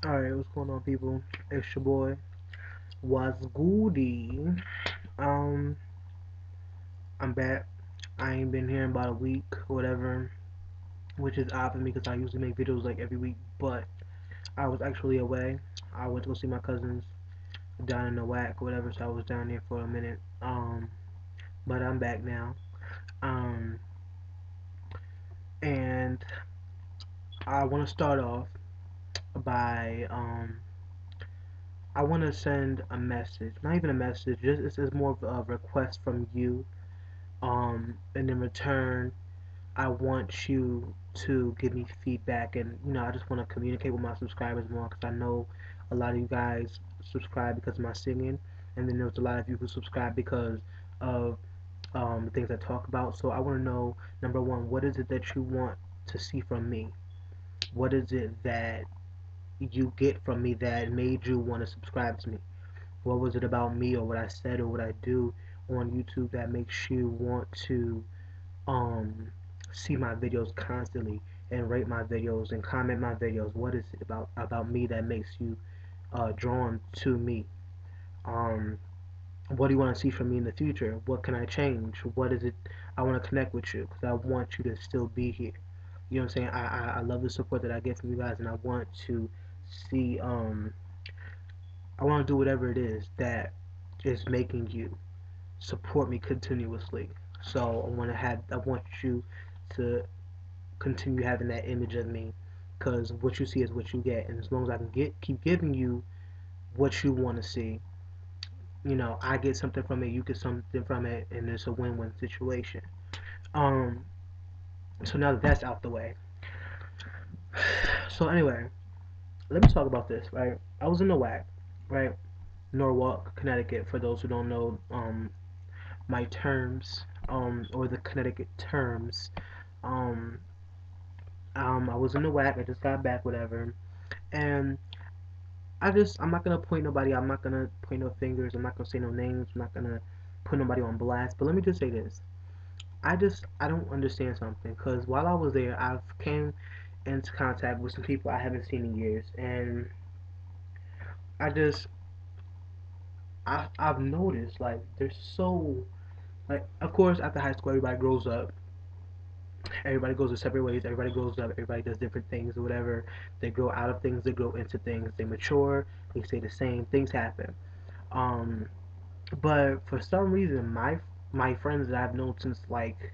Alright, what's going on, people? It's your boy. What's goody? Um, I'm back. I ain't been here in about a week, whatever, which is odd for me because I usually make videos like every week, but I was actually away. I went to go see my cousins down in the whack, whatever, so I was down there for a minute. But I'm back now. Um, and I want to start off by, I want to send a message. Not even a message, just it's more of a request from you. And in return, I want you to give me feedback, and I just want to communicate with my subscribers more because I know a lot of you guys subscribe because of my singing, and then there's a lot of you who subscribe because of the things I talk about. So I want to know, number one, what is it that you want to see from me? What is it that you get from me that made you want to subscribe to me? What was it about me or what I said or what I do on YouTube that makes you want to um see my videos constantly and rate my videos and comment my videos? What is it about me that makes you drawn to me? Um, what do you want to see from me in the future? What can I change? What is it I want to connect with you because I want you to still be here. You know what I'm saying? I love the support that I get from you guys, and I want to see I want to do whatever it is that is making you support me continuously. So I want you to continue having that image of me, because what you see is what you get, and as long as I can keep giving you what you want to see, I get something from it, you get something from it, and it's a win-win situation. um so now that that's out the way, so anyway, let me talk about this. Right, I was in the whack, right, Norwalk, Connecticut, for those who don't know my terms, or the Connecticut terms. um I was in the whack, I just got back, whatever, and I'm not gonna point nobody. I'm not gonna point no fingers. I'm not gonna say no names. I'm not gonna put nobody on blast. But let me just say this. I don't understand something. Because while I was there, I've came into contact with some people I haven't seen in years, and I just I've noticed, like, they're so, like, of course after high school everybody grows up. Everybody goes their separate ways. Everybody grows up. Everybody does different things or whatever. They grow out of things. They grow into things. They mature. They stay the same. Things happen. Um, But for some reason, my friends that I've known since like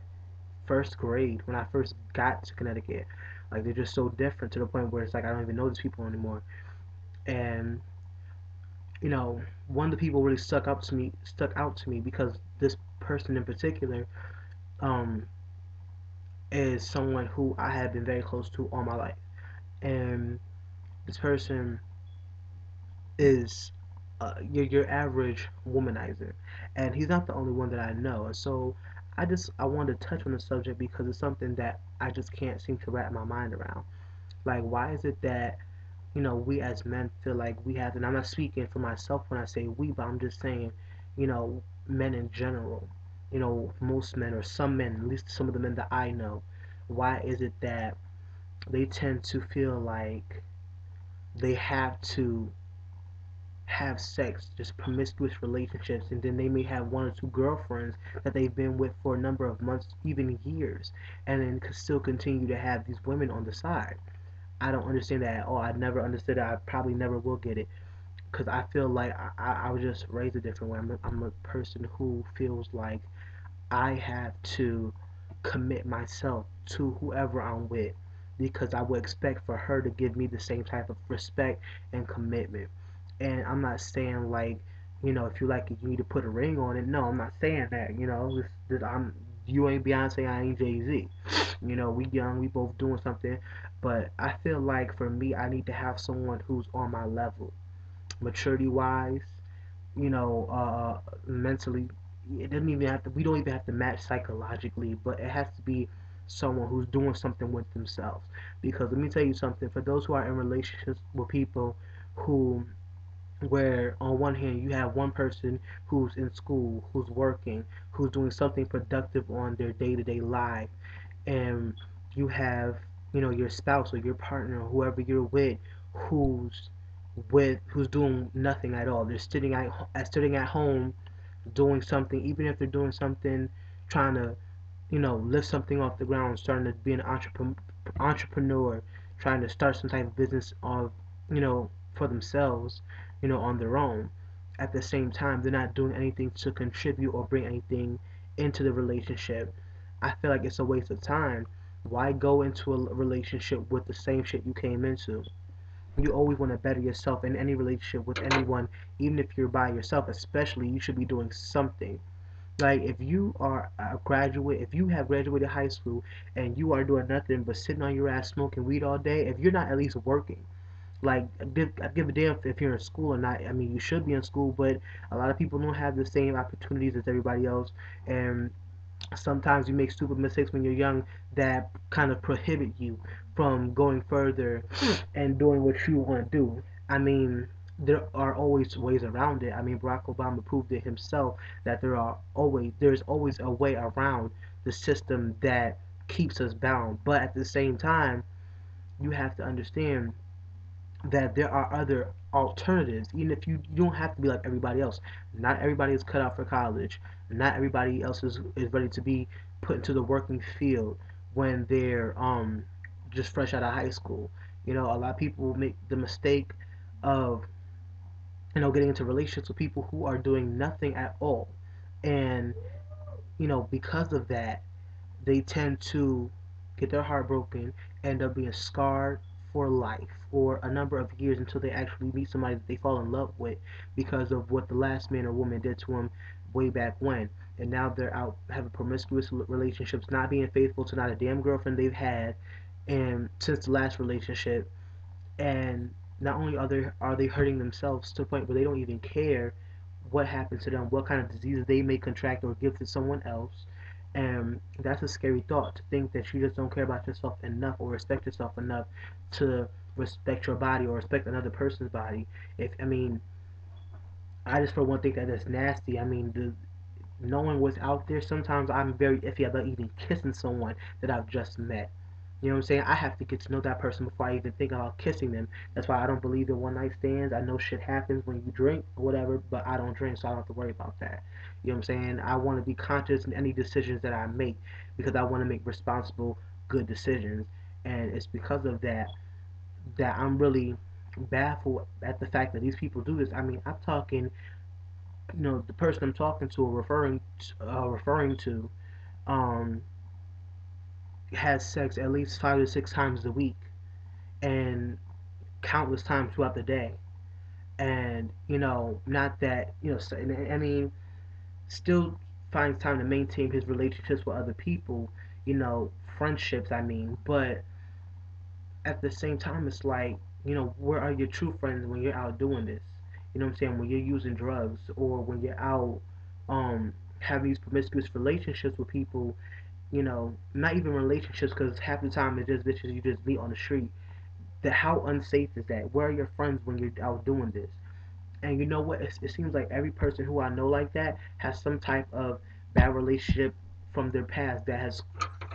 first grade, when I first got to Connecticut, like, they're just so different to the point where it's like I don't even know these people anymore. And you know, one of the people really stuck out to me because this person in particular, um, is someone who I have been very close to all my life, and this person is your average womanizer, and he's not the only one that I know. And so I wanted to touch on the subject because it's something that I just can't seem to wrap my mind around. Like, why is it that we as men feel like we have, and I'm not speaking for myself when I say we, but I'm just saying, men in general, most men or some men, at least some of the men that I know, why is it that they tend to feel like they have to have sex, just promiscuous relationships, and then they may have one or two girlfriends that they've been with for a number of months, even years, and then could still continue to have these women on the side. I don't understand that at all. I never understood it. I probably never will get it because I feel like I was just raised a different way. I'm a person who feels like I have to commit myself to whoever I'm with because I would expect for her to give me the same type of respect and commitment. And I'm not saying like, if you like it, you need to put a ring on it. No, I'm not saying that. You ain't Beyonce, I ain't Jay Z. We young, we both doing something, but I feel like for me, I need to have someone who's on my level, maturity wise, mentally. It doesn't even have to. We don't even have to match psychologically, but it has to be someone who's doing something with themselves. Because let me tell you something. For those who are in relationships with people who, where on one hand you have one person who's in school, who's working, who's doing something productive on their day-to-day life, and you have, your spouse or your partner or whoever you're with, who's with who's doing nothing at all. They're sitting at home doing something, even if they're doing something, trying to lift something off the ground, starting to be an entrepreneur, trying to start some type of business of for themselves, on their own. At the same time, they're not doing anything to contribute or bring anything into the relationship. I feel like it's a waste of time. Why go into a relationship with the same shit you came into? You always want to better yourself in any relationship with anyone, even if you're by yourself. Especially, you should be doing something. Like if you are a graduate, if you have graduated high school and you are doing nothing but sitting on your ass smoking weed all day, if you're not at least working, like I give a damn if you're in school or not. I mean, you should be in school, but a lot of people don't have the same opportunities as everybody else, and sometimes you make stupid mistakes when you're young that kind of prohibit you from going further and doing what you want to do. I mean, there are always ways around it. I mean, Barack Obama proved it himself that there's always a way around the system that keeps us bound. But at the same time, you have to understand that there are other alternatives. Even if you don't have to be like everybody else. Not everybody is cut out for college. Not everybody else is ready to be put into the working field when they're just fresh out of high school. A lot of people make the mistake of getting into relationships with people who are doing nothing at all, and because of that, they tend to get their heart broken, end up being scarred for life or a number of years until they actually meet somebody that they fall in love with because of what the last man or woman did to them way back when. And now they're out having promiscuous relationships, not being faithful to not a damn girlfriend they've had and since the last relationship. And not only are they hurting themselves to the point where they don't even care what happens to them, what kind of diseases they may contract or give to someone else. And that's a scary thought, to think that you just don't care about yourself enough or respect yourself enough to respect your body or respect another person's body. If I mean, I just for one think that that's nasty. I mean, knowing what's out there, sometimes I'm very iffy about even kissing someone that I've just met. You know what I'm saying? I have to get to know that person before I even think about kissing them. That's why I don't believe in one night stands. I know shit happens when you drink or whatever, but I don't drink, so I don't have to worry about that. You know what I'm saying? I want to be conscious in any decisions that I make because I want to make responsible, good decisions. And it's because of that I'm really baffled at the fact that these people do this. I mean, I'm talking, the person I'm talking to or referring to, um, has sex at least 5 to 6 times a week and countless times throughout the day. And not that I mean, still finds time to maintain his relationships with other people, friendships. I mean, but at the same time, it's like, where are your true friends when you're out doing this? You know what I'm saying? When you're using drugs or when you're out having these promiscuous relationships with people, not even relationships, because half the time it's just bitches you just meet on the street. How unsafe is that? Where are your friends when you're out doing this? And you know what? It seems like every person who I know like that has some type of bad relationship from their past that has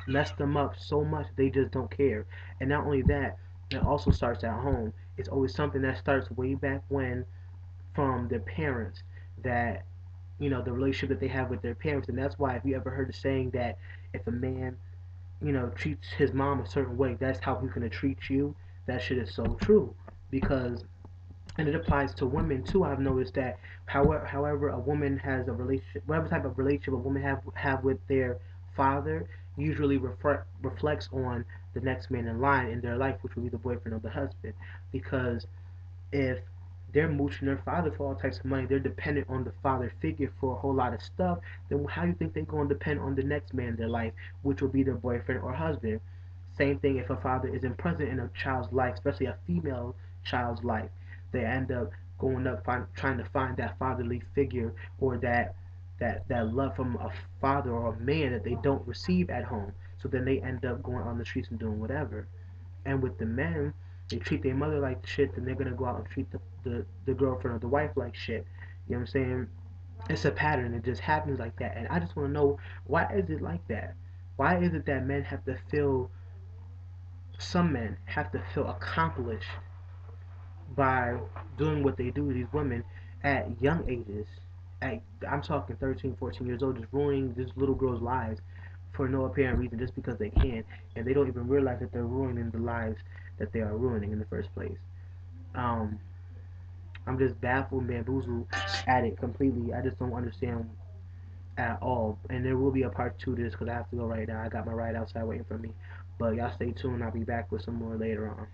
messed them up so much they just don't care. And not only that, it also starts at home. It's always something that starts way back when from their parents, that the relationship that they have with their parents. And that's why, if you ever heard the saying that if a man treats his mom a certain way, that's how he's gonna treat you. That shit is so true, because and it applies to women too. I've noticed that however a woman has a relationship, whatever type of relationship a woman have with their father, usually reflects on the next man in line in their life, which would be the boyfriend or the husband. Because if they're mooching their father for all types of money, they're dependent on the father figure for a whole lot of stuff, then how do you think they're going to depend on the next man in their life, which will be their boyfriend or husband? Same thing if a father isn't present in a child's life, especially a female child's life. They end up going up trying to find that fatherly figure or that love from a father or a man that they don't receive at home. So then they end up going on the streets and doing whatever. And with the men, they treat their mother like shit, then they're gonna go out and treat the girlfriend or the wife like shit. You know what I'm saying? It's a pattern. It just happens like that. And I just want to know, why is it like that? Why is it that some men have to feel accomplished by doing what they do to these women at young ages. At, I'm talking 13, 14 years old, just ruining this little girl's lives for no apparent reason, just because they can, and they don't even realize that they're ruining the lives that they are ruining in the first place. Um, I'm just baffled and bamboozled at it completely. I just don't understand at all. And there will be a part two to this because I have to go right now. I got my ride outside waiting for me. But y'all stay tuned. I'll be back with some more later on.